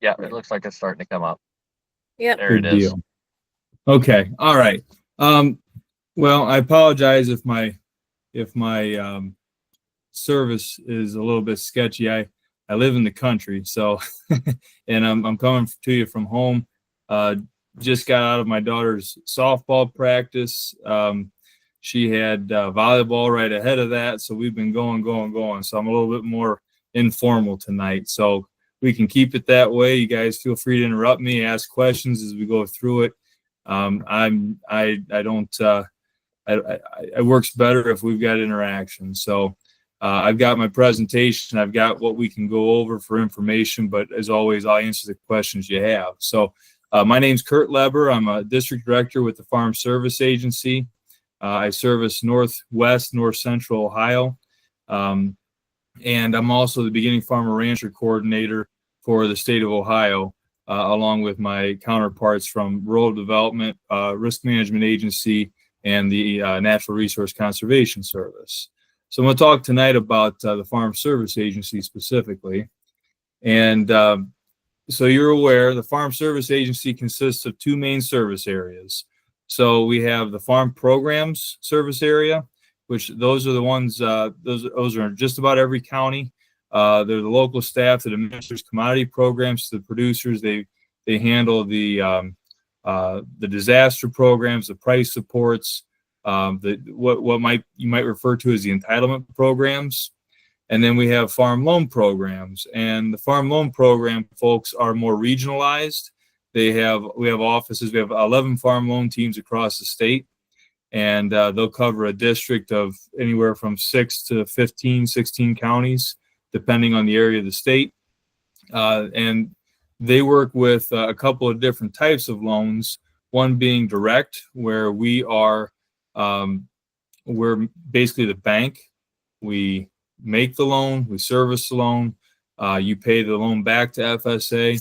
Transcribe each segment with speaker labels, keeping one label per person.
Speaker 1: Yeah, it looks like it's starting to come up.
Speaker 2: Yep.
Speaker 1: There it
Speaker 3: Good
Speaker 1: is.
Speaker 3: deal. Okay. All right. Well, I apologize if my service is a little bit sketchy. I live in the country, so and I'm coming to you from home. Uh, just got out of my daughter's softball practice. She had volleyball right ahead of that, so we've been going. So I'm a little bit more informal tonight. So we can keep it that way. You guys feel free to interrupt me, ask questions as we go through it. I don't. It works better if we've got interaction. So I've got my presentation. I've got what we can go over for information. But as always, I'll answer the questions you have. So my name's Kurt Leber. I'm a district director with the Farm Service Agency. I service Northwest, North Central Ohio. And I'm also the beginning farmer rancher coordinator for the state of Ohio, along with my counterparts from Rural Development, Risk Management Agency, and the Natural Resource Conservation Service. So I'm going to talk tonight about the Farm Service Agency specifically. And so you're aware, the Farm Service Agency consists of two main service areas. So we have the Farm Programs Service Area, which those are the ones, those are just about every county. They're the local staff that administers commodity programs to the producers. They handle the disaster programs, the price supports, what you might refer to as the entitlement programs. And then we have farm loan programs, and the farm loan program folks are more regionalized. We have offices. We have 11 farm loan teams across the state, and they'll cover a district of anywhere from 6 to 15, 16 counties, depending on the area of the state. And they work with a couple of different types of loans, one being direct, where we're basically the bank. We make the loan, we service the loan, you pay the loan back to FSA,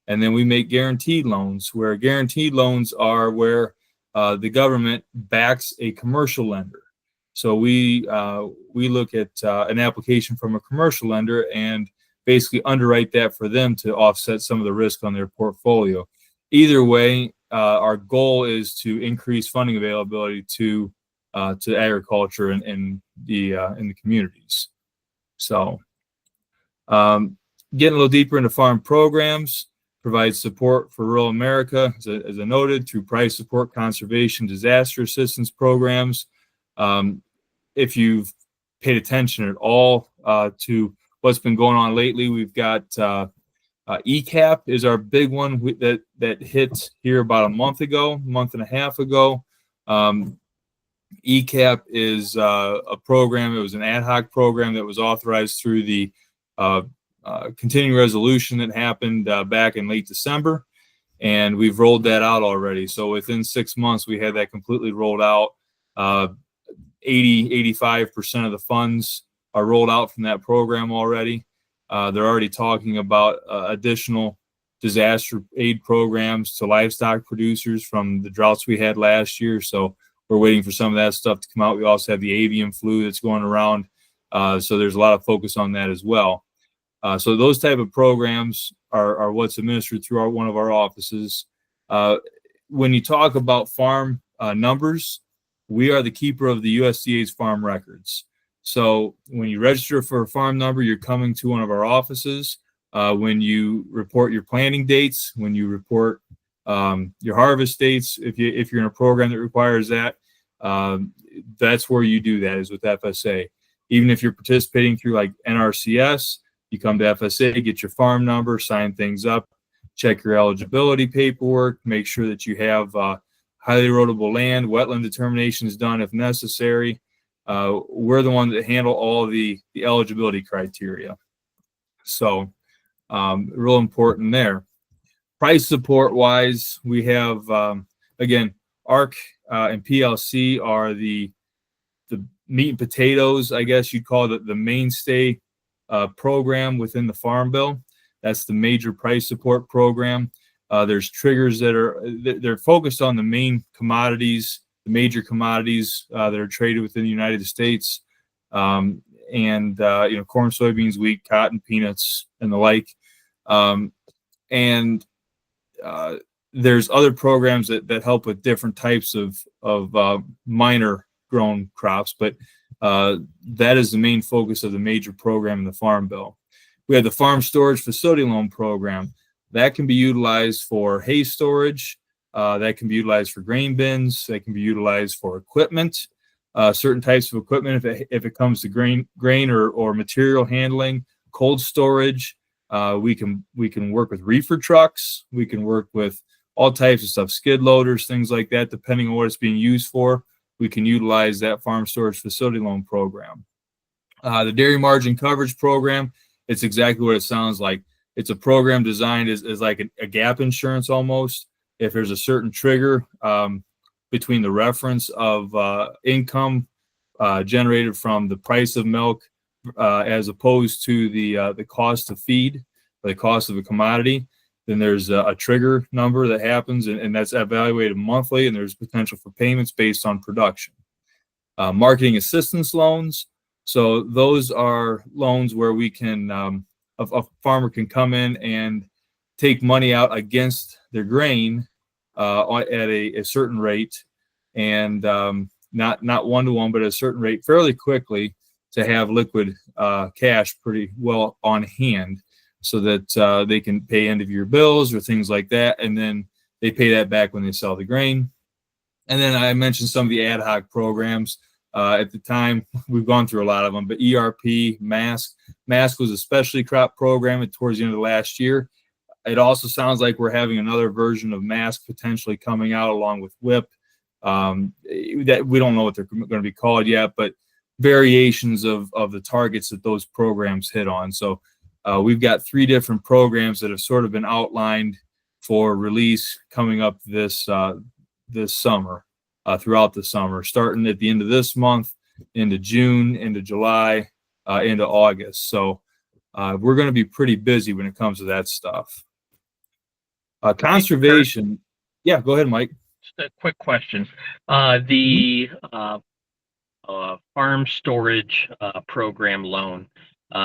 Speaker 3: and then we make guaranteed loans, where guaranteed loans are where the government backs a commercial lender. So we look at an application from a commercial lender and basically underwrite that for them to offset some of the risk on their portfolio. Either way, our goal is to increase funding availability to agriculture in the communities. So getting a little deeper into farm programs, provides support for rural America, as I noted, through price support, conservation, disaster assistance programs. If you've paid attention at all to what's been going on lately, we've got ECAP is our big one that hit here about a month and a half ago. ECAP is a program. It was an ad hoc program that was authorized through the continuing resolution that happened back in late December, and we've rolled that out already. So within 6 months, we had that completely rolled out. 85% of the funds are rolled out from that program already. They're already talking about additional disaster aid programs to livestock producers from the droughts we had last year. So we're waiting for some of that stuff to come out. We also have the avian flu that's going around. So there's a lot of focus on that as well. So those type of programs are what's administered through one of our offices. When you talk about farm numbers, we are the keeper of the USDA's farm records. So when you register for a farm number, you're coming to one of our offices. When you report your planting dates, when you report your harvest dates, if you're in a program that requires that, that's where you do that, is with FSA. Even if you're participating through like NRCS, you come to FSA, get your farm number, sign things up, check your eligibility paperwork, make sure that you have highly erodible land, wetland determinations done if necessary. We're the ones that handle all of the eligibility criteria. So real important there. Price support wise, we have, again, ARC and PLC are the meat and potatoes, I guess you'd call it, the mainstay program within the Farm Bill. That's the major price support program. There's triggers they're focused on the main commodities, the major commodities that are traded within the United States, and corn, soybeans, wheat, cotton, peanuts, and the like. and there's other programs that help with different types of minor grown crops, but that is the main focus of the major program in the Farm Bill. We have the Farm Storage Facility Loan Program. That can be utilized for hay storage. That can be utilized for grain bins. That can be utilized for equipment, certain types of equipment if it comes to grain or material handling, cold storage. We can work with reefer trucks. We can work with all types of stuff, skid loaders, things like that, depending on what it's being used for. We can utilize that Farm Storage Facility Loan Program. The Dairy Margin Coverage Program, it's exactly what it sounds like. It's a program designed as like a gap insurance almost. If there's a certain trigger between the reference of income generated from the price of milk as opposed to the cost of feed, the cost of a commodity, then there's a trigger number that happens, and that's evaluated monthly, and there's potential for payments based on production. Marketing assistance loans. So those are loans where we can, a farmer can come in and take money out against their grain at a certain rate, and not one-to-one, but at a certain rate fairly quickly to have liquid cash pretty well on hand, so that they can pay end-of-year bills or things like that, and then they pay that back when they sell the grain. And then I mentioned some of the ad hoc programs. At the time, we've gone through a lot of them, but ERP, MASC. MASC was a specialty crop program towards the end of last year. It also sounds like we're having another version of MASC potentially coming out along with WHIP. That we don't know what they're going to be called yet, but variations of the targets that those programs hit on. So we've got 3 different programs that have sort of been outlined for release coming up this summer, throughout the summer, starting at the end of this month, into June, into July, into August. So we're going to be pretty busy when it comes to that stuff. Conservation. Yeah, go ahead, Mike.
Speaker 1: Just a quick question. The farm storage program loan,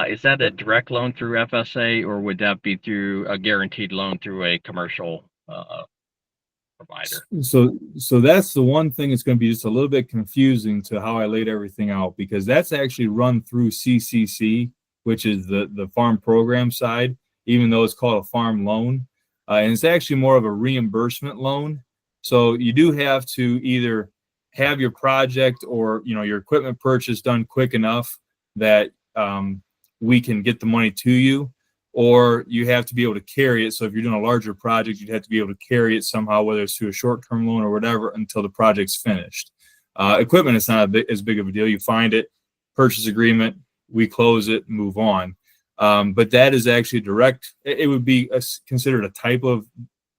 Speaker 1: is that a direct loan through FSA, or would that be through a guaranteed loan through a commercial provider?
Speaker 3: So that's the one thing that's going to be just a little bit confusing to how I laid everything out, because that's actually run through CCC, which is the farm program side, even though it's called a farm loan. And it's actually more of a reimbursement loan. So you do have to either have your project or your equipment purchase done quick enough that we can get the money to you, or you have to be able to carry it. So if you're doing a larger project, you'd have to be able to carry it somehow, whether it's through a short-term loan or whatever, until the project's finished. Equipment is not as big of a deal. You find it, purchase agreement, we close it, move on. But that is actually direct. It would be considered a type of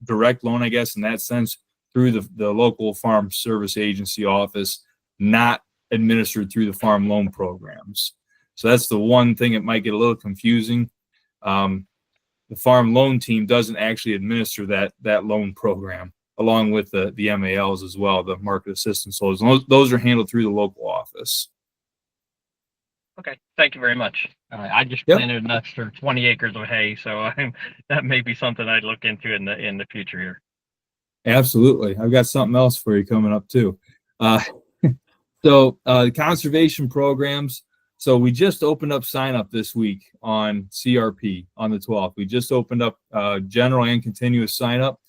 Speaker 3: direct loan, I guess, in that sense, through the local farm service agency office, not administered through the farm loan programs. So that's the one thing that might get a little confusing. The farm loan team doesn't actually administer that loan program, along with the MALs as well, the market assistance loans. Those are handled through the local office.
Speaker 1: Okay, thank you very much. I just planted an extra 20 acres of hay, so that may be something I'd look into in the future here.
Speaker 3: Absolutely. I've got something else for you coming up too. So conservation programs. So we just opened up sign up this week on CRP on the 12th. We just opened up general and continuous sign up,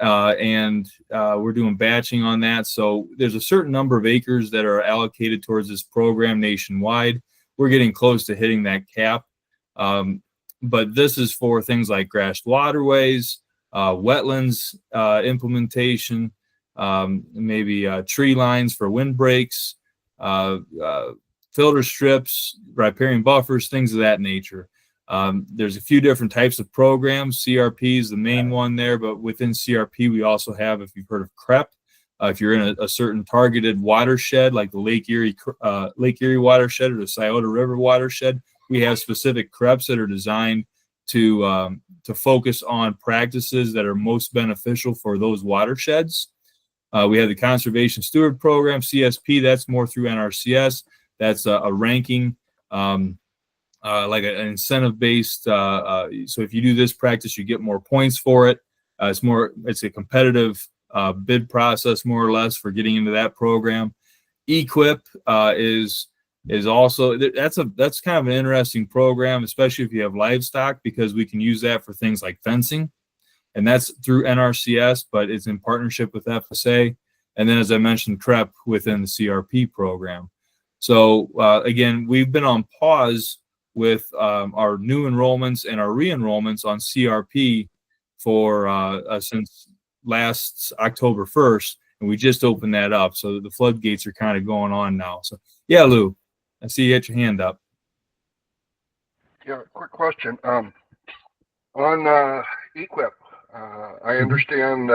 Speaker 3: and we're doing batching on that. So there's a certain number of acres that are allocated towards this program nationwide. We're getting close to hitting that cap. But this is for things like grassed waterways, wetlands implementation, maybe tree lines for windbreaks, filter strips, riparian buffers, things of that nature. There's a few different types of programs. CRP is the main one there, but within CRP, we also have, if you've heard of CREP, if you're in a certain targeted watershed, like the Lake Erie watershed or the Scioto River watershed, we have specific CREPs that are designed to focus on practices that are most beneficial for those watersheds. We have the Conservation Steward Program, CSP, that's more through NRCS. That's a ranking like an incentive based. So if you do this practice, you get more points for it. It's a competitive bid process, more or less, for getting into that program. Equip is also that's kind of an interesting program, especially if you have livestock, because we can use that for things like fencing, and that's through NRCS, but it's in partnership with FSA. And then, as I mentioned, CREP within the CRP program. So again, we've been on pause with our new enrollments and our re-enrollments on CRP for since last October 1st, and we just opened that up. So the floodgates are kind of going on now. So yeah, Lou, I see you had your hand up.
Speaker 2: Yeah, quick question. On EQIP, I understand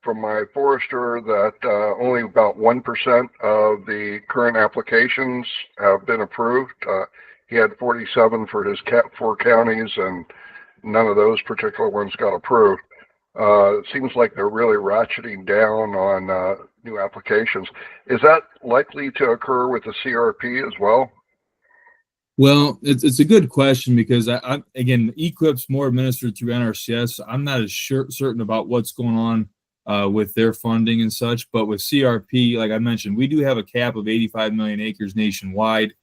Speaker 2: from my forester that only about 1% of the current applications have been approved. He had 47 for his 4 counties, and none of those particular ones got approved. It seems like they're really ratcheting down on new applications. Is that likely to occur with the CRP as well?
Speaker 3: Well, it's a good question, because I again, EQIP's more administered through NRCS. So I'm not as certain about what's going on with their funding and such. But with CRP, like I mentioned, we do have a cap of 85 million acres nationwide.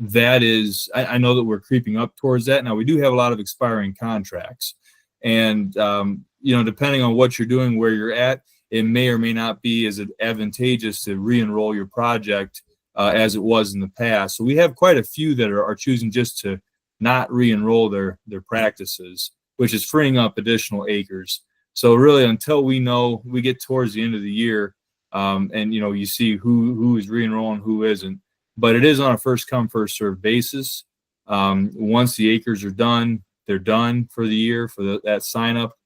Speaker 3: That is, I know that we're creeping up towards that. Now, we do have a lot of expiring contracts. And, depending on what you're doing, where you're at, it may or may not be as advantageous to re-enroll your project as it was in the past. So we have quite a few that are choosing just to not re-enroll their practices, which is freeing up additional acres. So really, until we get towards the end of the year, and you see who is re-enrolling, who isn't. But it is on a first come, first served basis. Once the acres are done, they're done for the year for that sign up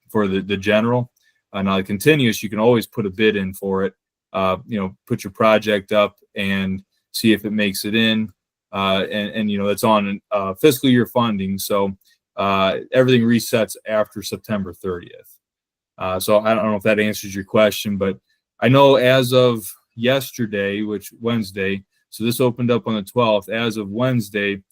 Speaker 3: for the general. Now the continuous, you can always put a bid in for it. Put your project up and see if it makes it in. And it's on fiscal year funding. So everything resets after September 30th. So I don't know if that answers your question, but I know as of yesterday, which Wednesday, so this opened up on the 12th, as of Wednesday,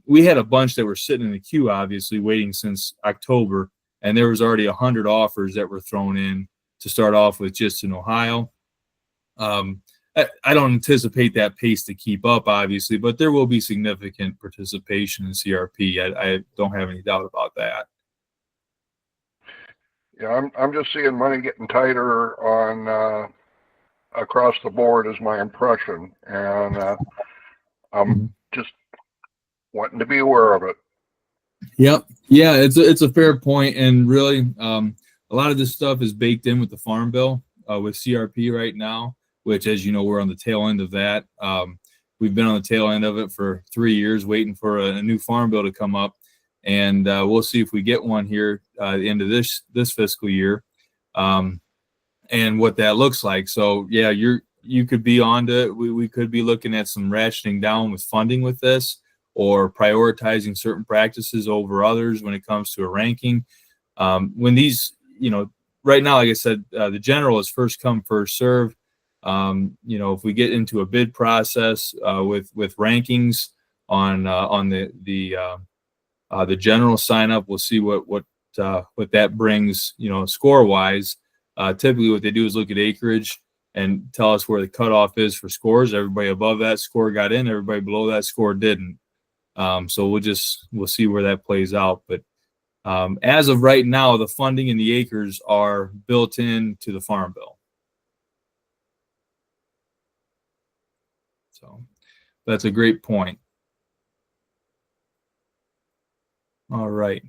Speaker 3: we had a bunch that were sitting in the queue, obviously waiting since October, and there was already 100 offers that were thrown in to start off with just in Ohio. I don't anticipate that pace to keep up, obviously, but there will be significant participation in CRP. I don't have any doubt about that.
Speaker 2: Yeah, I'm just seeing money getting tighter on across the board is my impression, and I'm just wanting to be aware of it.
Speaker 3: Yep. Yeah, it's a fair point, and really, a lot of this stuff is baked in with the Farm Bill with CRP right now, which, as you know, we're on the tail end of that. We've been on the tail end of it for 3 years, waiting for a new Farm Bill to come up, and we'll see if we get one here at the end of this fiscal year, and what that looks like. So yeah, you could be on to it. We could be looking at some ratcheting down with funding with this, or prioritizing certain practices over others when it comes to a ranking. When these, right now, like I said, the general is first come, first serve. If we get into a bid process with rankings on the general sign up, we'll see what that brings, score wise. Typically what they do is look at acreage and tell us where the cutoff is for scores. Everybody above that score got in, everybody below that score didn't. So we'll see where that plays out. But as of right now, the funding and the acres are built into the Farm Bill. So that's a great point. All right.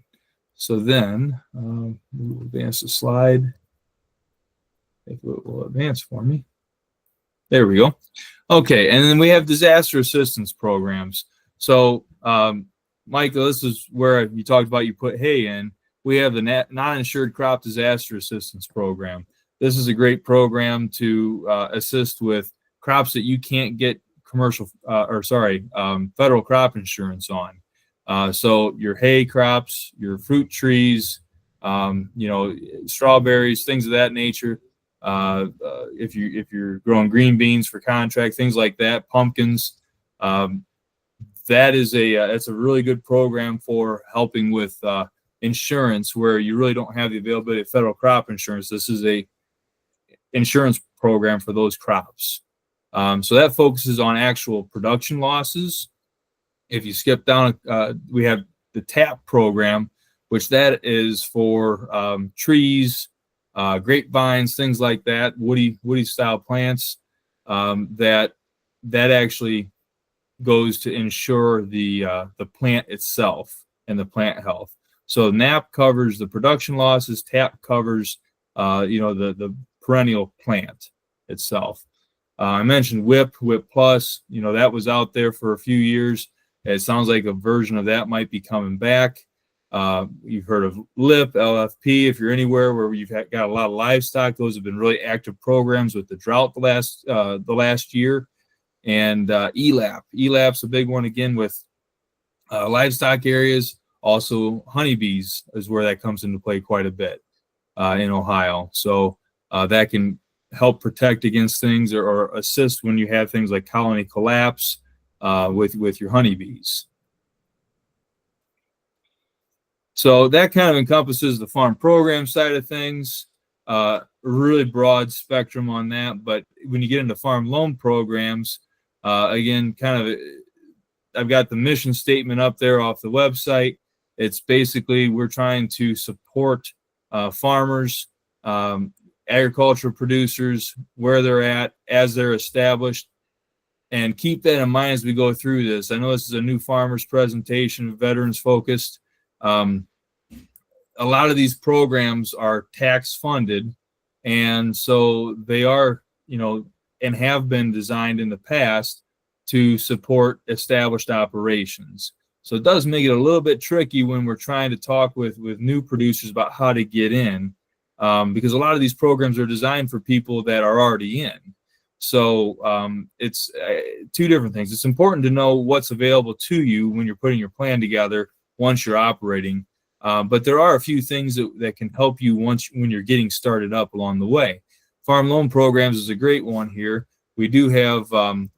Speaker 3: So then we'll advance the slide. If it will advance for me. There we go. Okay, and then we have disaster assistance programs. So, Michael, this is where you talked about you put hay in. We have the non-insured crop disaster assistance program. This is a great program to assist with crops that you can't get federal crop insurance on. So your hay crops, your fruit trees, strawberries, things of that nature. If you're growing green beans for contract, things like that, pumpkins, That is it's a really good program for helping with insurance where you really don't have the availability of federal crop insurance. This is a insurance program for those crops. So that focuses on actual production losses. If you skip down, we have the TAP program, which that is for trees, grapevines, things like that, woody style plants. That actually goes to ensure the plant itself and the plant health. So NAP covers the production losses. TAP covers the perennial plant itself. I mentioned WIP Plus. That was out there for a few years. It sounds like a version of that might be coming back. You've heard of LIP, LFP. If you're anywhere where you've got a lot of livestock, those have been really active programs with the drought the last year. And ELAP. ELAP's a big one again with livestock areas. Also, honeybees is where that comes into play quite a bit in Ohio. So that can help protect against things or assist when you have things like colony collapse with your honeybees. So that kind of encompasses the farm program side of things. Really broad spectrum on that. But when you get into farm loan programs, again, kind of, I've got the mission statement up there off the website. It's basically we're trying to support farmers, agricultural producers, where they're at as they're established, and keep that in mind as we go through this. I know this is a new farmers presentation, veterans focused. A lot of these programs are tax funded, and so they are, and have been designed in the past to support established operations. So it does make it a little bit tricky when we're trying to talk with new producers about how to get in, because a lot of these programs are designed for people that are already in. So it's two different things. It's important to know what's available to you when you're putting your plan together once you're operating. But there are a few things that can help you when you're getting started up along the way. Farm loan programs is a great one here. We do have, like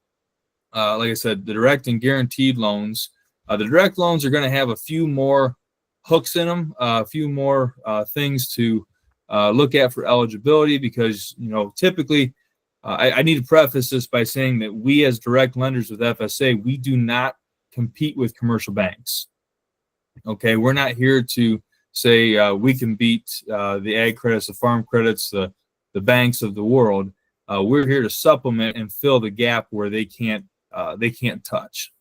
Speaker 3: I said, the direct and guaranteed loans. The direct loans are going to have a few more hooks in them, a few more things to look at for eligibility, because, typically, I need to preface this by saying that we as direct lenders with FSA, we do not compete with commercial banks. Okay, we're not here to say we can beat the ag credits, the farm credits, the banks of the world. We're here to supplement and fill the gap where they can't touch.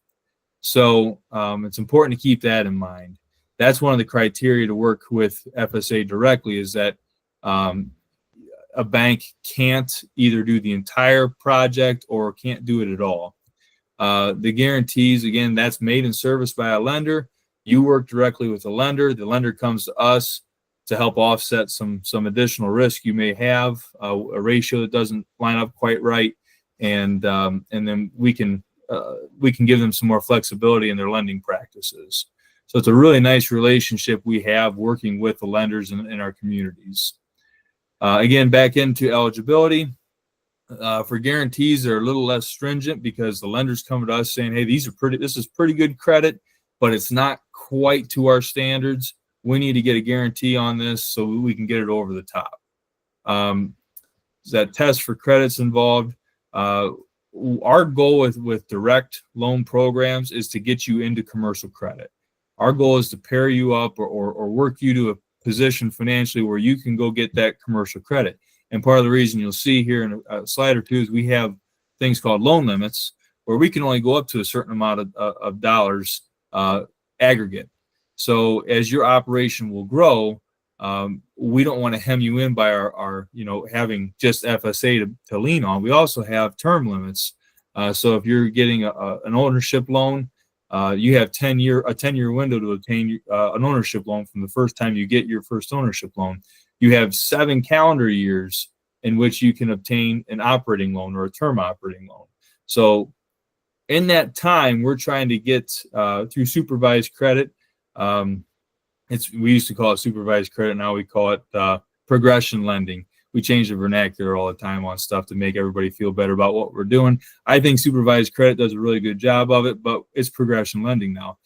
Speaker 3: So it's important to keep that in mind. That's one of the criteria to work with FSA directly, is that a bank can't either do the entire project or can't do it at all. The guarantees, again, that's made and serviced by a lender. You work directly with the lender. The lender comes to us to help offset some additional risk you may have, a ratio that doesn't line up quite right, and then we can give them some more flexibility in their lending practices. So it's a really nice relationship we have working with the lenders in our communities. Again, back into eligibility. For guarantees, they're a little less stringent because the lenders come to us saying, hey, this is pretty good credit, but it's not quite to our standards. We need to get a guarantee on this so we can get it over the top. That test for credits involved. Our goal with direct loan programs is to get you into commercial credit. Our goal is to pair you up or work you to a position financially where you can go get that commercial credit. And part of the reason you'll see here in a slide or two is we have things called loan limits where we can only go up to a certain amount of dollars aggregate. So as your operation will grow, we don't want to hem you in by our having just FSA to lean on. We also have term limits. So if you're getting an ownership loan, you have a 10-year window to obtain an ownership loan from the first time you get your first ownership loan. You have 7 calendar years in which you can obtain an operating loan or a term operating loan. So in that time, we're trying to get through supervised credit. We used to call it supervised credit. Now we call it progression lending. we change the vernacular all the time on stuff to make everybody feel better about what we're doing. I think supervised credit does a really good job of it, but it's progression lending now.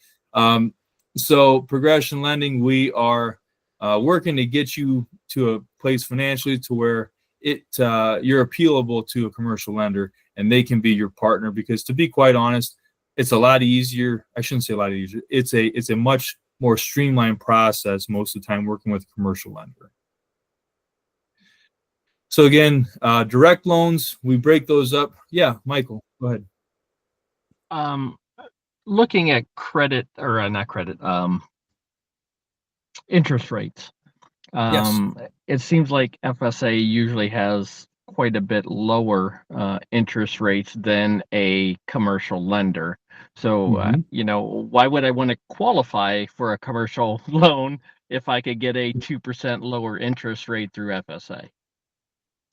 Speaker 3: So progression lending, we are working to get you to a place financially to where you're appealable to a commercial lender and they can be your partner, because to be quite honest, it's a lot easier. I shouldn't say a lot easier. It's a much more streamlined process most of the time working with a commercial lender. So again, direct loans, we break those up. Yeah, Michael, go ahead.
Speaker 1: Looking at credit, or not credit, interest rates.
Speaker 3: Yes.
Speaker 1: It seems like FSA usually has quite a bit lower interest rates than a commercial lender. So, why would I want to qualify for a commercial loan if I could get a 2% lower interest rate through FSA?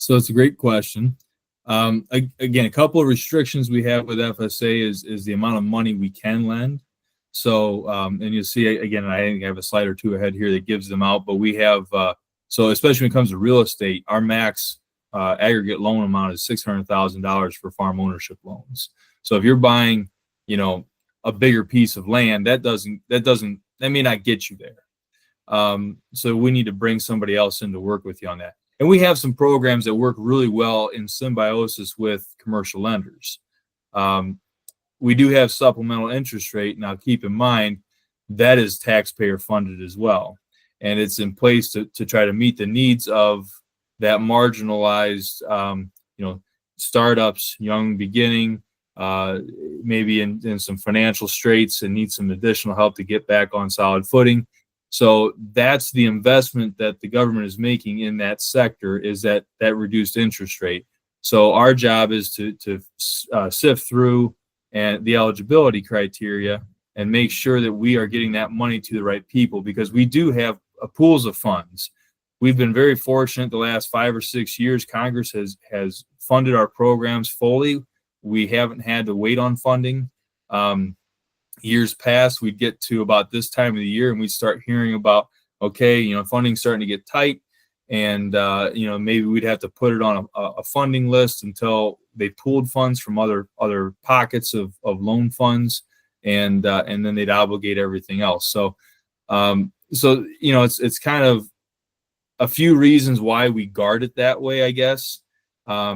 Speaker 3: So it's a great question. Again, a couple of restrictions we have with FSA is the amount of money we can lend. So, and you'll see, again, I think I have a slide or two ahead here that gives them out, but we have, so especially when it comes to real estate, our max aggregate loan amount is $600,000 for farm ownership loans. So if you're buying, a bigger piece of land, that may not get you there. So we need to bring somebody else in to work with you on that. And we have some programs that work really well in symbiosis with commercial lenders. We do have supplemental interest rate. Now, keep in mind, that is taxpayer funded as well. And it's in place to try to meet the needs of that marginalized, startups, young beginning, maybe in some financial straits and need some additional help to get back on solid footing. So that's the investment that the government is making in that sector, is that reduced interest rate. So our job is to sift through and the eligibility criteria and make sure that we are getting that money to the right people, because we do have pools of funds. We've been very fortunate the last 5 or 6 years. Congress has funded our programs fully. We haven't had to wait on funding. Years past, we'd get to about this time of the year and we'd start hearing about, okay, funding's starting to get tight, and maybe we'd have to put it on a funding list until they pooled funds from other pockets of loan funds, and then they'd obligate everything else. So it's kind of a few reasons why we guard it that way, I guess,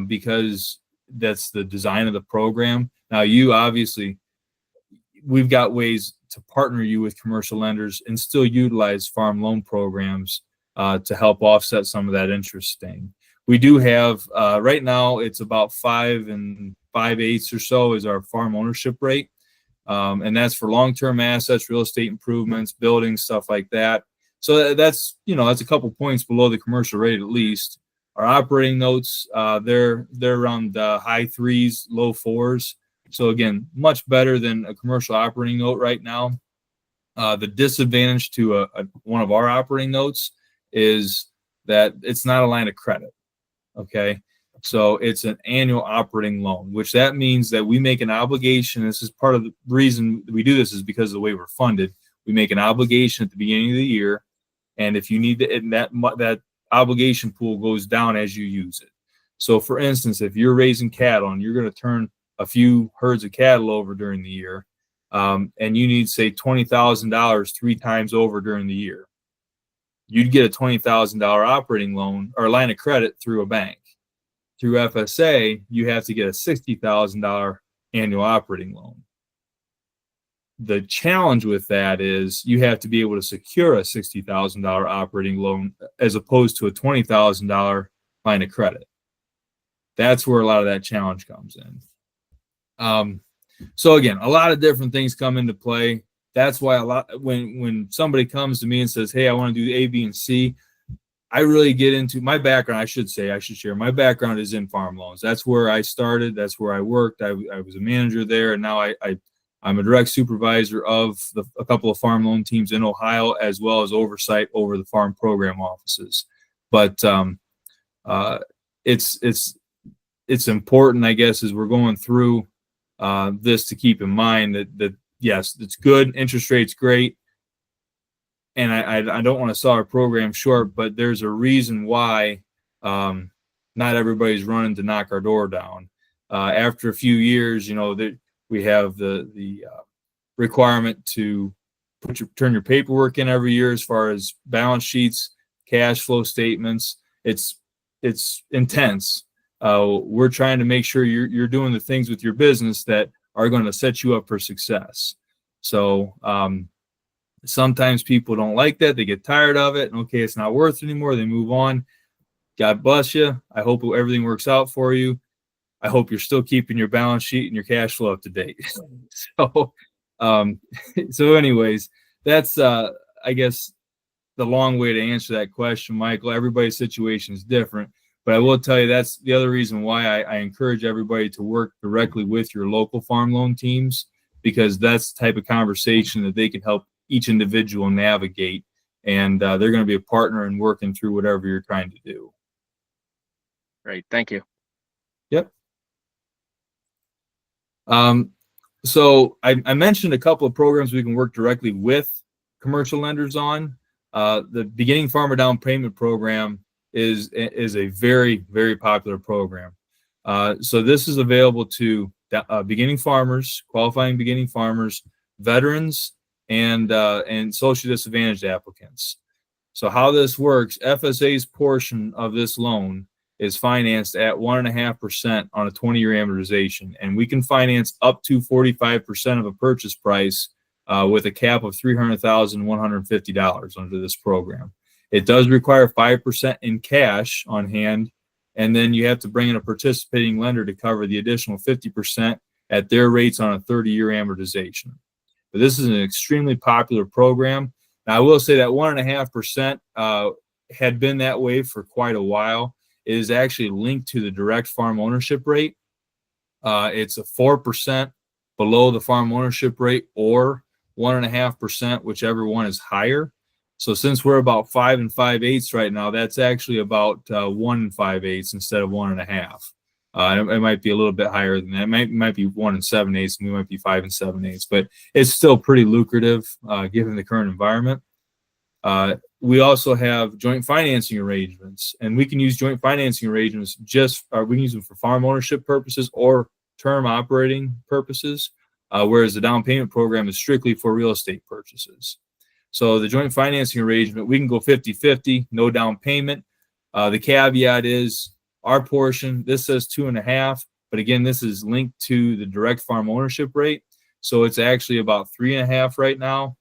Speaker 3: because that's the design of the program. Now, you obviously, we've got ways to partner you with commercial lenders and still utilize farm loan programs to help offset some of that interest sting. We do have, right now, it's about 5 5/8 or so is our farm ownership rate. And that's for long-term assets, real estate improvements, buildings, stuff like that. So that's a couple points below the commercial rate at least. Our operating notes, they're around high 3s, low 4s. So again, much better than a commercial operating note right now. The disadvantage to one of our operating notes is that it's not a line of credit. Okay, so it's an annual operating loan, which that means that we make an obligation. This is part of the reason we do this, is because of the way we're funded. We make an obligation at the beginning of the year, and if you need to, and that obligation pool goes down as you use it. So, for instance, if you're raising cattle and you're going to turn a few herds of cattle over during the year, and you need, say, $20,000 3 times over during the year, you'd get a $20,000 operating loan or line of credit through a bank. Through FSA, you have to get a $60,000 annual operating loan. The challenge with that is you have to be able to secure a $60,000 operating loan as opposed to a $20,000 line of credit. That's where a lot of that challenge comes in. So again, a lot of different things come into play. That's why when somebody comes to me and says, hey, I want to do A, B, and C, I really get into my background. I should share my background is in farm loans. That's where I started. That's where I worked. I was a manager there, and now I'm a direct supervisor of a couple of farm loan teams in Ohio, as well as oversight over the farm program offices. But it's important, I guess, as we're going through this, to keep in mind that yes, it's good. Interest rate's great. And I don't want to sell our program short, but there's a reason why not everybody's running to knock our door down. After a few years, we have the requirement to turn your paperwork in every year as far as balance sheets, cash flow statements. It's intense. We're trying to make sure you're doing the things with your business that are going to set you up for success. So sometimes people don't like that. They get tired of it. Okay, it's not worth it anymore. They move on. God bless you. I hope everything works out for you. I hope you're still keeping your balance sheet and your cash flow up to date. So anyways, that's I guess the long way to answer that question, Michael. Everybody's situation is different, but I will tell you that's the other reason why I encourage everybody to work directly with your local farm loan teams, because that's the type of conversation that they can help each individual navigate, and they're going to be a partner in working through whatever you're trying to do.
Speaker 1: Great, thank you.
Speaker 3: Yep. So I mentioned a couple of programs we can work directly with commercial lenders on. The Beginning Farmer Down Payment Program is a very, very popular program. So this is available to beginning farmers, qualifying beginning farmers, veterans, and socially disadvantaged applicants. So how this works, FSA's portion of this loan is financed at 1.5% on a 20-year amortization, and we can finance up to 45% of a purchase price with a cap of $300,150 under this program. It does require 5% in cash on hand, and then you have to bring in a participating lender to cover the additional 50% at their rates on a 30-year amortization. But this is an extremely popular program. Now, I will say that 1.5% had been that way for quite a while. It is actually linked to the direct farm ownership rate. It's a 4% below the farm ownership rate, or 1.5%, whichever one is higher. So since we're about 5 5/8 right now, that's actually about 1 5/8 instead of 1.5. It might be a little bit higher than that. It might be 1 7/8, and we might be 5 7/8, but it's still pretty lucrative given the current environment. We also have joint financing arrangements, and we can use joint financing arrangements we can use them for farm ownership purposes or term operating purposes, whereas the down payment program is strictly for real estate purchases. So the joint financing arrangement, we can go 50-50, no down payment. The caveat is our portion, this says 2.5, but again, this is linked to the direct farm ownership rate. So it's actually about 3.5 right now.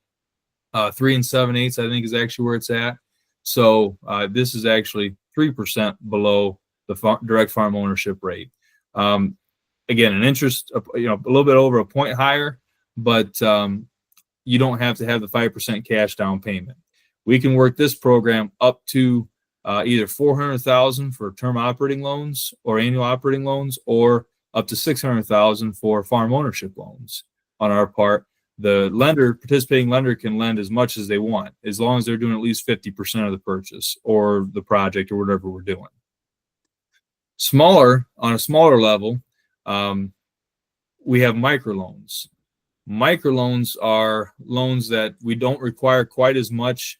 Speaker 3: 3 7/8, I think, is actually where it's at. So this is actually 3% below the direct farm ownership rate. Again, an interest, a little bit over a point higher, but you don't have to have the 5% cash down payment. We can work this program up to either $400,000 for term operating loans or annual operating loans, or up to $600,000 for farm ownership loans on our part. The participating lender can lend as much as they want, as long as they're doing at least 50% of the purchase or the project or whatever we're doing. On a smaller level, we have microloans. Microloans are loans that we don't require quite as much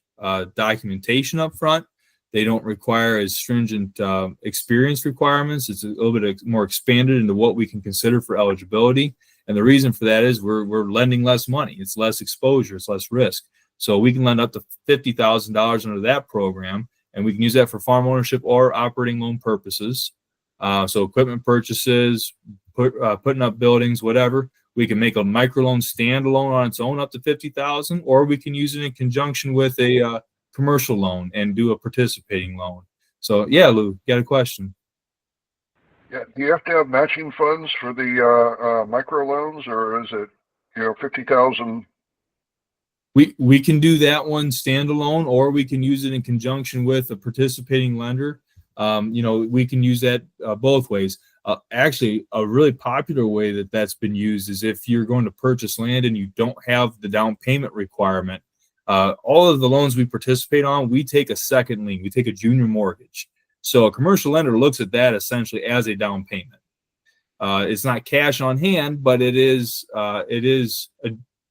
Speaker 3: documentation up front. They don't require as stringent experience requirements. It's a little bit more expanded into what we can consider for eligibility. And the reason for that is we're lending less money. It's less exposure. It's less risk. So we can lend up to $50,000 under that program, and we can use that for farm ownership or operating loan purposes. So equipment purchases, putting up buildings, whatever. We can make a microloan standalone on its own up to $50,000, or we can use it in conjunction with a commercial loan and do a participating loan. So yeah, Lou, you got a question?
Speaker 2: Yeah, do you have to have matching funds for the microloans, or is it 50,000?
Speaker 3: We can do that one standalone, or we can use it in conjunction with a participating lender. We can use that both ways. Actually, a really popular way that's been used is if you're going to purchase land and you don't have the down payment requirement. All of the loans we participate on, we take a second lien. We take a junior mortgage. So a commercial lender looks at that essentially as a down payment. It's not cash on hand, but it is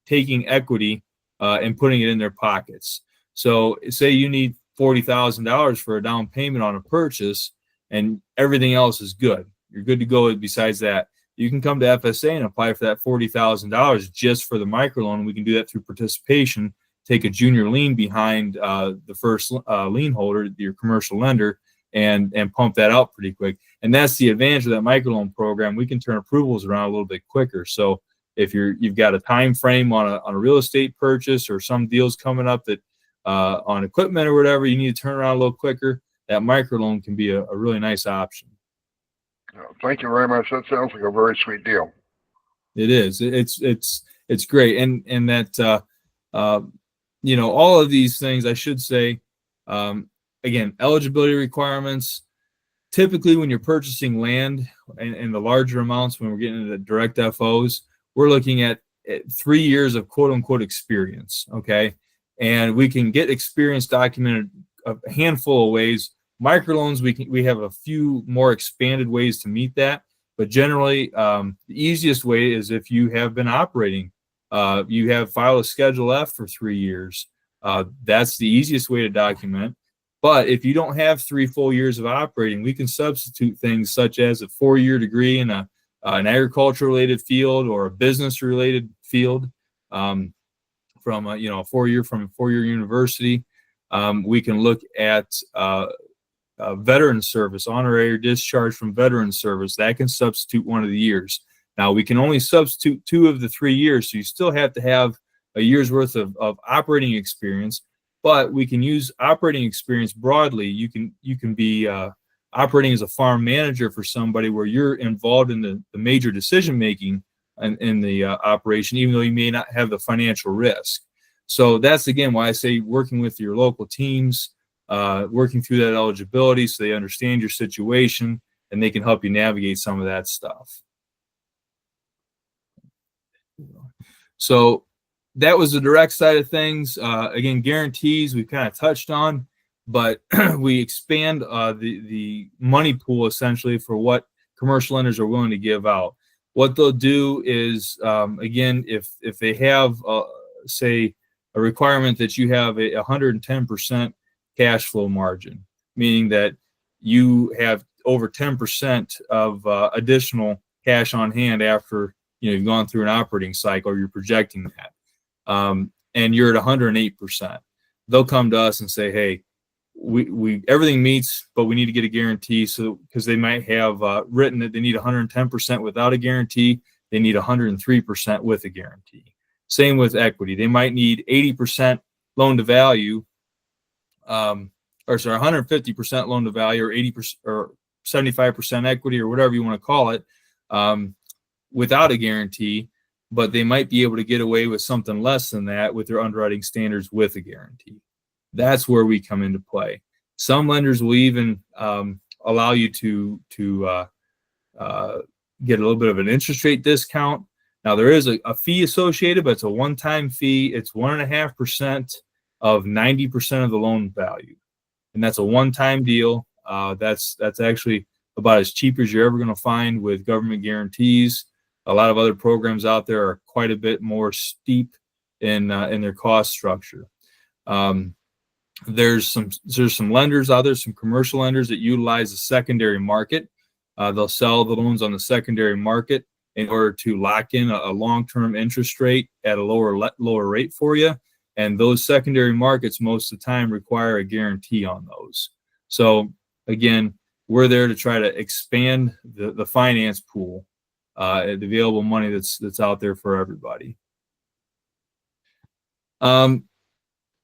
Speaker 3: taking equity and putting it in their pockets. So say you need $40,000 for a down payment on a purchase. and everything else is good. You're good to go. Besides that, you can come to FSA and apply for that $40,000 just for the microloan. We can do that through participation. Take a junior lien behind the first lien holder, your commercial lender, and pump that out pretty quick. And that's the advantage of that microloan program. We can turn approvals around a little bit quicker. So if you've got a time frame on a real estate purchase, or some deals coming up that on equipment or whatever, you need to turn around a little quicker, that microloan can be a really nice option.
Speaker 2: Thank you very much. That sounds like a very sweet deal.
Speaker 3: It is. It's great. And that all of these things, I should say, again, eligibility requirements. Typically, when you're purchasing land and the larger amounts, when we're getting into direct FOs, we're looking at 3 years of quote unquote experience. Okay. And we can get experience documented a handful of ways. Microloans, we have a few more expanded ways to meet that. But generally, the easiest way is if you have been operating. You have filed a Schedule F for 3 years. That's the easiest way to document. But if you don't have 3 full years of operating, we can substitute things such as a 4-year degree in an agriculture-related field or a business-related field from a 4-year university. We can look at veteran service, honorary discharge from veteran service. That can substitute one of the years. Now, we can only substitute 2 of the 3 years, so you still have to have a year's worth of operating experience, but we can use operating experience broadly. You can be operating as a farm manager for somebody where you're involved in the major decision-making in the operation, even though you may not have the financial risk. So that's, again, why I say working with your local teams, working through that eligibility so they understand your situation and they can help you navigate some of that stuff. So that was the direct side of things. Again, guarantees we kind of touched on, but we expand the money pool essentially for what commercial lenders are willing to give out. What they'll do is, again, if they have, say, a requirement that you have a 110% cash flow margin, meaning that you have over 10% of additional cash on hand after you've gone through an operating cycle, you're projecting that, and you're at 108%. They'll come to us and say, hey, we everything meets, but we need to get a guarantee. So because they might have written that they need 110% without a guarantee, they need 103% with a guarantee. Same with equity. They might need 80% loan to value, 150% loan to value, or 80% or 75% equity, or whatever you want to call it, without a guarantee, but they might be able to get away with something less than that with their underwriting standards with a guarantee. That's where we come into play. Some lenders will even allow you to get a little bit of an interest rate discount. Now, there is a fee associated, but it's a one-time fee. It's 1.5% of 90% of the loan value, and that's a one-time deal. That's actually about as cheap as you're ever going to find with government guarantees. A lot of other programs out there are quite a bit more steep in their cost structure. There's some lenders out there, some commercial lenders that utilize the secondary market. They'll sell the loans on the secondary market in order to lock in a long-term interest rate at a lower rate for you. And those secondary markets most of the time require a guarantee on those. So again, we're there to try to expand the finance pool, the available money that's out there for everybody.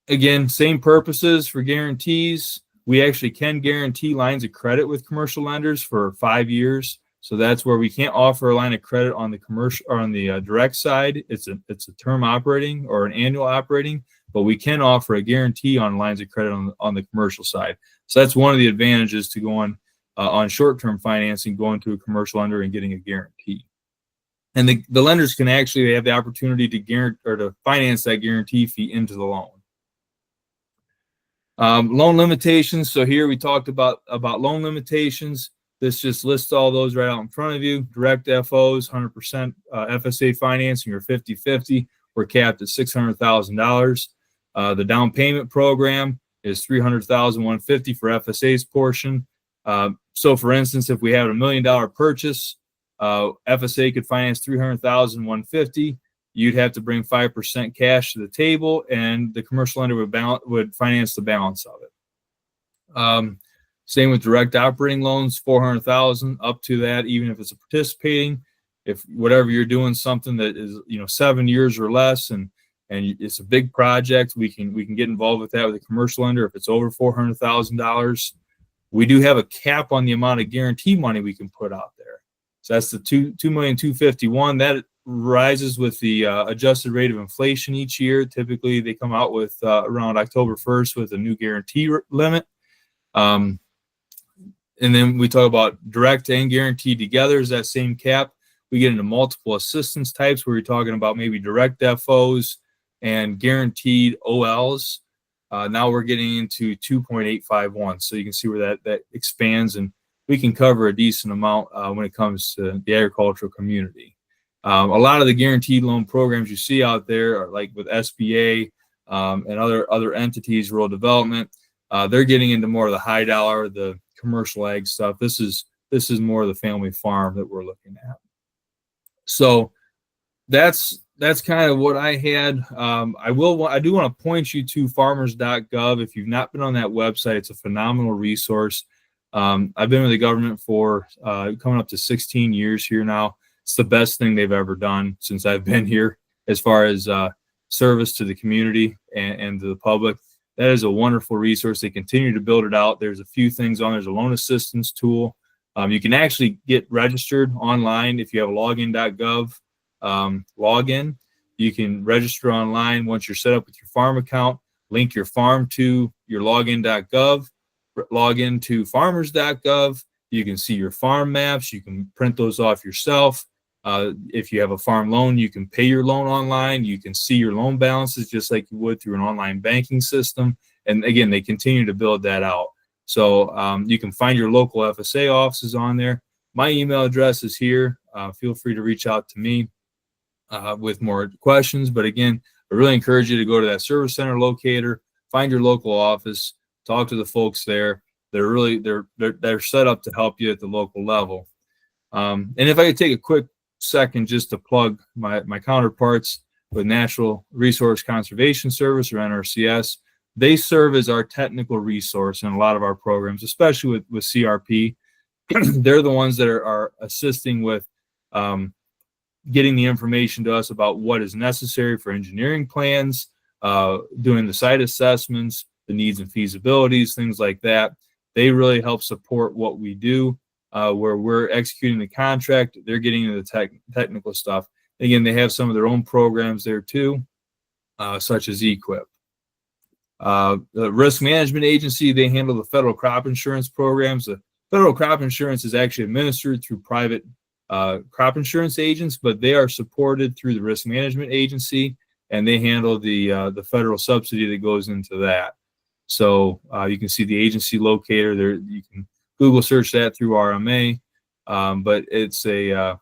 Speaker 3: Again, same purposes for guarantees. We actually can guarantee lines of credit with commercial lenders for 5 years. So that's where we can't offer a line of credit on the commercial or on the direct side. It's a term operating or an annual operating, but we can offer a guarantee on lines of credit on the commercial side. So that's one of the advantages to going on short-term financing, going to a commercial lender and getting a guarantee. And the lenders can actually have the opportunity to guarantee or to finance that guarantee fee into the loan. Loan limitations. So here we talked about loan limitations. This just lists all those right out in front of you. Direct FOs, 100% FSA financing or 50-50. We're capped at $600,000. The down payment program is $300,150 for FSA's portion. So for instance, if we have $1 million purchase, FSA could finance 300,000, 150. You'd have to bring 5% cash to the table, and the commercial lender would finance the balance of it. Same with direct operating loans, 400,000 up to that, even if it's a participating. If whatever you're doing something that is 7 years or less, and it's a big project, we can get involved with that with a commercial lender. If it's over $400,000, we do have a cap on the amount of guarantee money we can put out there. So that's the 2,251,000. That rises with the adjusted rate of inflation each year. Typically, they come out with around October 1st with a new guarantee limit. And then we talk about direct and guaranteed together is that same cap. We get into multiple assistance types where you're talking about maybe direct FOs and guaranteed OLs. Now we're getting into 2.851. So you can see where that expands, and we can cover a decent amount when it comes to the agricultural community. A lot of the guaranteed loan programs you see out there are like with SBA and other entities, rural development. They're getting into more of the high dollar, the commercial ag stuff. This is more of the family farm that we're looking at. So that's kind of what I had. I do want to point you to farmers.gov. If you've not been on that website, it's a phenomenal resource. I've been with the government for coming up to 16 years here now. It's the best thing they've ever done since I've been here as far as service to the community and to the public. That is a wonderful resource. They continue to build it out. There's a few things on. There's a loan assistance tool. You can actually get registered online if you have a login.gov login. You can register online once you're set up with your farm account. Link your farm to your login.gov. Log into farmers.gov. You can see your farm maps. You can print those off yourself. If you have a farm loan, you can pay your loan online. You can see your loan balances just like you would through an online banking system. And again, they continue to build that out. So you can find your local FSA offices on there. My email address is here. Feel free to reach out to me with more questions. But again, I really encourage you to go to that service center locator, find your local office, talk to the folks there. They're set up to help you at the local level. And if I could take a quick second just to plug my counterparts with Natural Resource Conservation Service, or NRCS. They serve as our technical resource in a lot of our programs, especially with CRP. They're the ones that are assisting with getting the information to us about what is necessary for engineering plans, doing the site assessments, the needs and feasibilities, things like that. They really help support what we do. Where we're executing the contract, they're getting into the technical stuff. Again, they have some of their own programs there too, such as EQIP. The Risk Management Agency, they handle the federal crop insurance programs. The federal crop insurance is actually administered through private crop insurance agents, but they are supported through the Risk Management Agency, and they handle the federal subsidy that goes into that. So you can see the agency locator there. You can Google search that through RMA, but it's a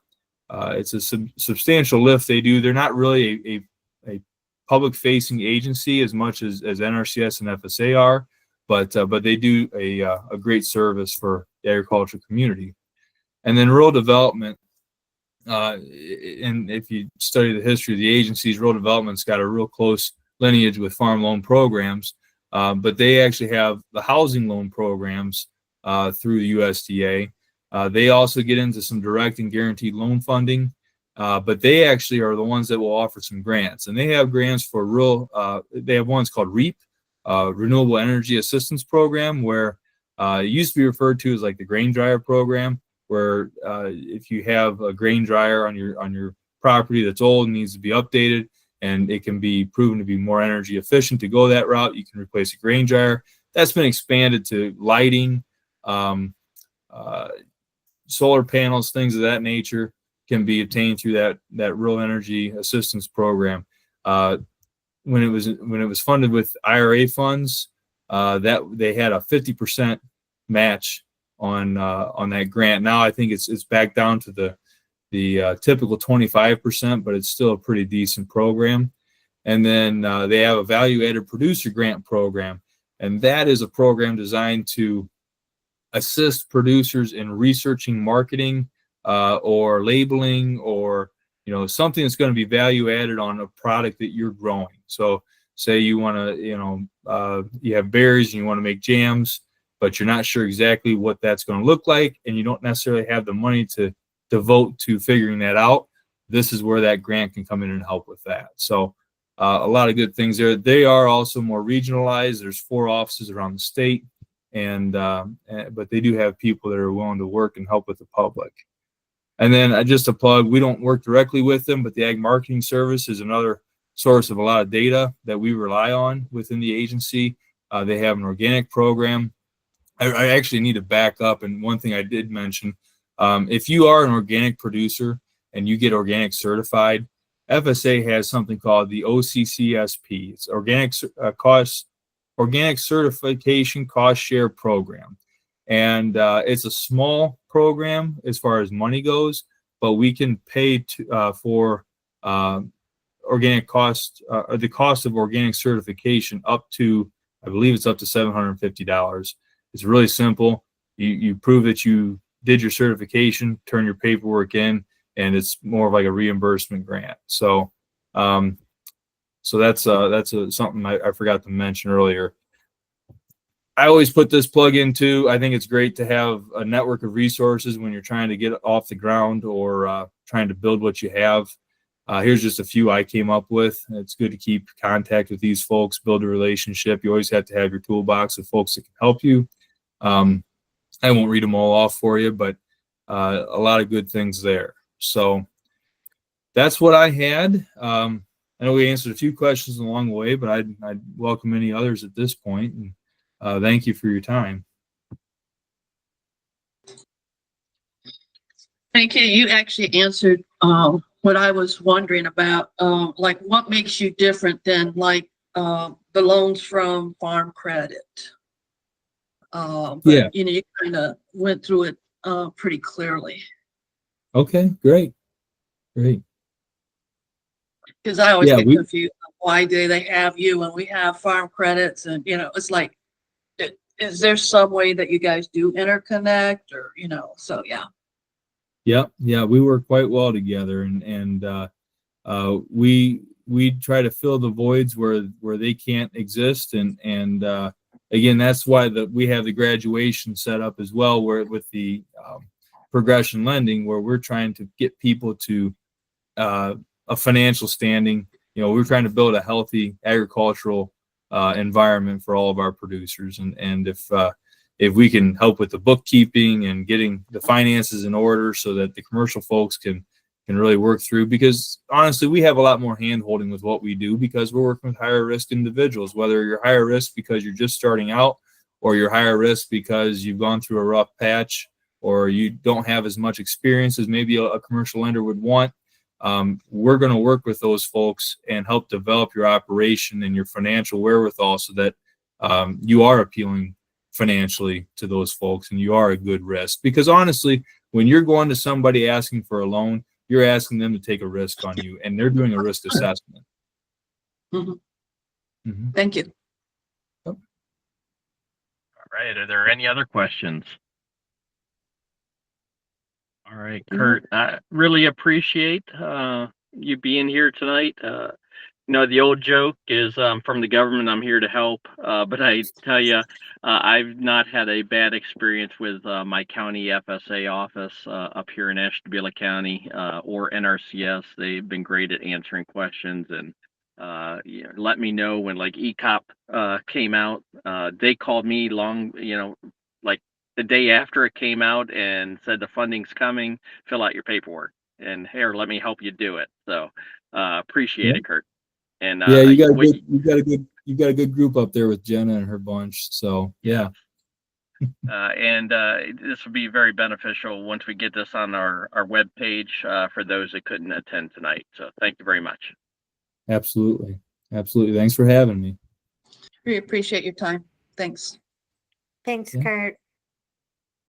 Speaker 3: substantial lift they do. They're not really a public-facing agency as much as NRCS and FSA are, but they do a great service for the agricultural community. And then rural development, and if you study the history of the agencies, rural development's got a real close lineage with farm loan programs, but they actually have the housing loan programs through the USDA. They also get into some direct and guaranteed loan funding, but they actually are the ones that will offer some grants. And they have grants for they have ones called REAP, Renewable Energy Assistance Program, where it used to be referred to as like the grain dryer program, where if you have a grain dryer on your property that's old and needs to be updated, and it can be proven to be more energy efficient to go that route, you can replace a grain dryer. That's been expanded to lighting, solar panels, things of that nature can be obtained through that rural energy assistance program. When it was funded with IRA funds, that they had a 50% match on that grant. Now I think it's back down to the typical 25%, but it's still a pretty decent program. And then they have a value-added producer grant program, and that is a program designed to assist producers in researching marketing or labeling, or something that's going to be value added on a product that you're growing. So say you want to, you have berries and you want to make jams, but you're not sure exactly what that's going to look like, and you don't necessarily have the money to devote to figuring that out. This is where that grant can come in and help with that. So a lot of good things there. They are also more regionalized. There's 4 offices around the state, but they do have people that are willing to work and help with the public. And then just a plug, we don't work directly with them, but the Ag Marketing Service is another source of a lot of data that we rely on within the agency. They have an organic program. I actually need to back up, and one thing I did mention, if you are an organic producer and you get organic certified, FSA has something called the OCCSP. It's Organic Certification Cost Share Program. And it's a small program as far as money goes, but we can pay for organic cost, the cost of organic certification up to, I believe it's up to $750. It's really simple. You prove that you did your certification, turn your paperwork in, and it's more of like a reimbursement grant. So, that's something I forgot to mention earlier. I always put this plug into, I think it's great to have a network of resources when you're trying to get off the ground or trying to build what you have. Here's just a few I came up with. It's good to keep contact with these folks, build a relationship. You always have to have your toolbox of folks that can help you. I won't read them all off for you, but a lot of good things there. So that's what I had. I know we answered a few questions along the way, but I'd welcome any others at this point. And thank you for your time.
Speaker 4: Thank you. You actually answered what I was wondering about, like what makes you different than like the loans from Farm Credit. But
Speaker 3: Yeah.
Speaker 4: you kind of went through it pretty clearly.
Speaker 3: Okay, great.
Speaker 4: Because I always get confused. Why do they have you when we have farm credits? And it's like, is there some way that you guys do interconnect, or so yeah.
Speaker 3: Yeah, we work quite well together, and we try to fill the voids where they can't exist, and again, that's why we have the graduation set up as well, where with the progression lending, where we're trying to get people to a financial standing. We're trying to build a healthy agricultural environment for all of our producers, and if we can help with the bookkeeping and getting the finances in order so that the commercial folks can really work through, because honestly, we have a lot more hand holding with what we do because we're working with higher risk individuals, whether you're higher risk because you're just starting out, or you're higher risk because you've gone through a rough patch, or you don't have as much experience as maybe a commercial lender would want. We're going to work with those folks and help develop your operation and your financial wherewithal so that you are appealing financially to those folks and you are a good risk. Because honestly, when you're going to somebody asking for a loan, you're asking them to take a risk on you, and they're doing a risk assessment.
Speaker 4: Mm-hmm. Thank you.
Speaker 1: All right. Are there any other questions? All right, Kurt, I really appreciate you being here tonight. The old joke is from the government, I'm here to help. But I tell you, I've not had a bad experience with my county FSA office up here in Ashtabula County or NRCS. They've been great at answering questions and let me know when like ECOP came out. They called me like the day after it came out and said the funding's coming, fill out your paperwork, and here, let me help you do it. So appreciate it, Kurt. And
Speaker 3: yeah, you got a good group up there with Jenna and her bunch. So yeah.
Speaker 1: And this will be very beneficial once we get this on our web page for those that couldn't attend tonight. So thank you very much.
Speaker 3: Absolutely. Thanks for having me.
Speaker 4: We appreciate your time. Thanks.
Speaker 5: Thanks, Kurt.